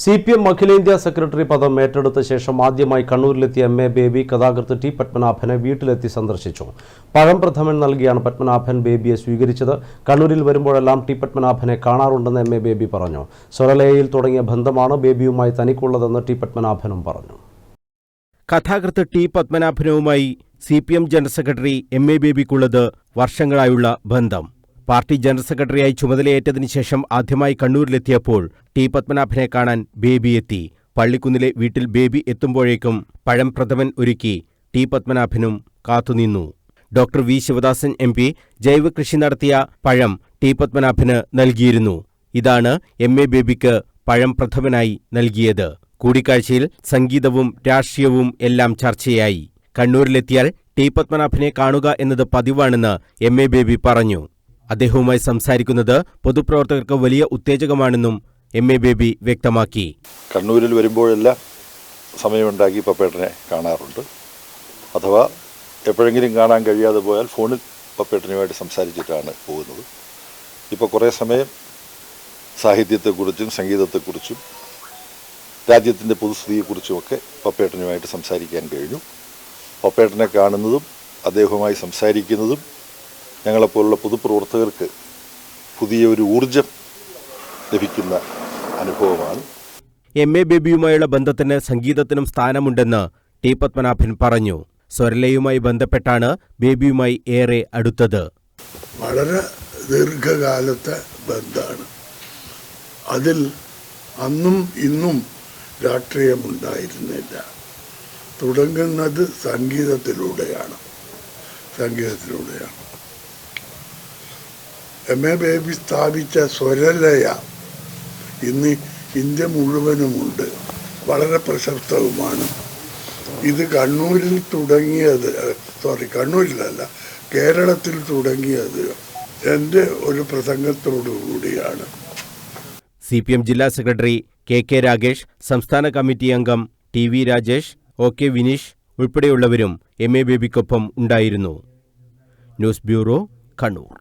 CPM അഖിലേന്ത്യാ secretary പദം ഏറ്റെടുത്ത ശേഷം ആദ്യമായി കണ്ണൂരിലെത്തിയ MA ബേബി കഥാകൃത്ത് ടി പത്മനാഭനെ വീട്ടിലെത്തി സന്ദർശിച്ചു. പഴം പ്രഥമൻ നൽകിയാണ് പത്മനാഭൻ ബേബിയെ സ്വീകരിച്ചത്. കണ്ണൂരിൽ വരുമ്പോഴെല്ലാം ടി പത്മനാഭനെ കാണാറുണ്ടെന്ന് MA ബേബി പറഞ്ഞു. സ്വരലയയിൽ തുടങ്ങിയ ബന്ധമാണ് ബേബിയുമായി തനിക്കുള്ളതെന്ന് ടി പത്മനാഭനും പറഞ്ഞു. കഥാകൃത്ത് ടി പത്മനാഭനുമായി CPM ജനറൽ സെക്രട്ടറി MA ബേബിക്കുള്ളത് വർഷങ്ങളായുള്ള ബന്ധം. പാർട്ടി ജനറൽ സെക്രട്ടറിയായി ചുമതലയേറ്റതിനു ശേഷം ആദ്യമായി കണ്ണൂരിലെത്തിയപ്പോൾ ടി പത്മനാഭനെ കാണാൻ ബേബി എത്തി. പള്ളിക്കുന്നിലെ വീട്ടിൽ ബേബി എത്തുമ്പോഴേക്കും പഴം പ്രഥമൻ ഒരുക്കി ടി പത്മനാഭനും കാത്തുനിന്നു. ഡോക്ടർ വി ശിവദാസൻ MP ജൈവ കൃഷി നടത്തിയ പഴം ടി പത്മനാഭന് നൽകിയിരുന്നു. ഇതാണ് MA ബേബിക്ക് പഴം പ്രഥമനായി നൽകിയത്. കൂടിക്കാഴ്ചയിൽ സംഗീതവും രാഷ്ട്രീയവും എല്ലാം ചർച്ചയായി. കണ്ണൂരിലെത്തിയാൽ ടി പത്മനാഭനെ കാണുക എന്നത് പതിവാണെന്ന് MA ബേബി പറഞ്ഞു. അദ്ദേഹവുമായി സംസാരിക്കുന്നത് പൊതുപ്രവർത്തകർക്ക് വലിയ ഉത്തേജകമാണെന്നും MA ബേബി വ്യക്തമാക്കി. കണ്ണൂരിൽ വരുമ്പോഴെല്ലാം സമയമുണ്ടാക്കി പപ്പേട്ടനെ കാണാറുണ്ട്. അഥവാ എപ്പോഴെങ്കിലും കാണാൻ കഴിയാതെ പോയാൽ ഫോണിൽ പപ്പേട്ടനുമായിട്ട് സംസാരിച്ചിട്ടാണ് പോകുന്നത്. ഇപ്പോൾ കുറേ സമയം സാഹിത്യത്തെക്കുറിച്ചും സംഗീതത്തെക്കുറിച്ചും രാജ്യത്തിൻ്റെ പൊതുസ്ഥിതിയെക്കുറിച്ചുമൊക്കെ പപ്പേട്ടനുമായിട്ട് സംസാരിക്കാൻ കഴിഞ്ഞു. പപ്പേട്ടനെ കാണുന്നതും അദ്ദേഹവുമായി സംസാരിക്കുന്നതും ഞങ്ങളെപ്പോലുള്ള പൊതുപ്രവർത്തകർക്ക് പുതിയ ഒരു ഊർജം ലഭിക്കുന്ന അനുഭവമാണ്. MA ബേബിയുമായുള്ള ബന്ധത്തിന് സംഗീതത്തിനും സ്ഥാനമുണ്ടെന്ന് ടി പത്മനാഭൻ പറഞ്ഞു. സ്വരലയുമായി ബന്ധപ്പെട്ടാണ് ബേബിയുമായി ഏറെ അടുത്തത്. വളരെ ദീർഘകാലത്തെ ബന്ധമാണ്. അതിൽ അന്നും ഇന്നും രാഷ്ട്രീയമുണ്ടായിരുന്നില്ല. തുടങ്ങുന്നത് സംഗീതത്തിലൂടെയാണ്. MA ബേബി സ്ഥാപിച്ച സ്വരലയ ഇന്ന് ഇന്ത്യ മുഴുവനുമുണ്ട്. വളരെ പ്രശസ്തവുമാണ്. ഇത് കണ്ണൂരിൽ തുടങ്ങിയത്, കണ്ണൂരിലല്ല, കേരളത്തിൽ തുടങ്ങിയത് എൻ്റെ ഒരു പ്രസംഗത്തോടു കൂടിയാണ്. CPM ജില്ലാ സെക്രട്ടറി KK രാഗേഷ്, സംസ്ഥാന കമ്മിറ്റി അംഗം TV Rajesh, OK Vineesh ഉൾപ്പെടെയുള്ളവരും MA ബേബിക്കൊപ്പം ഉണ്ടായിരുന്നു. News bureau, Kannur.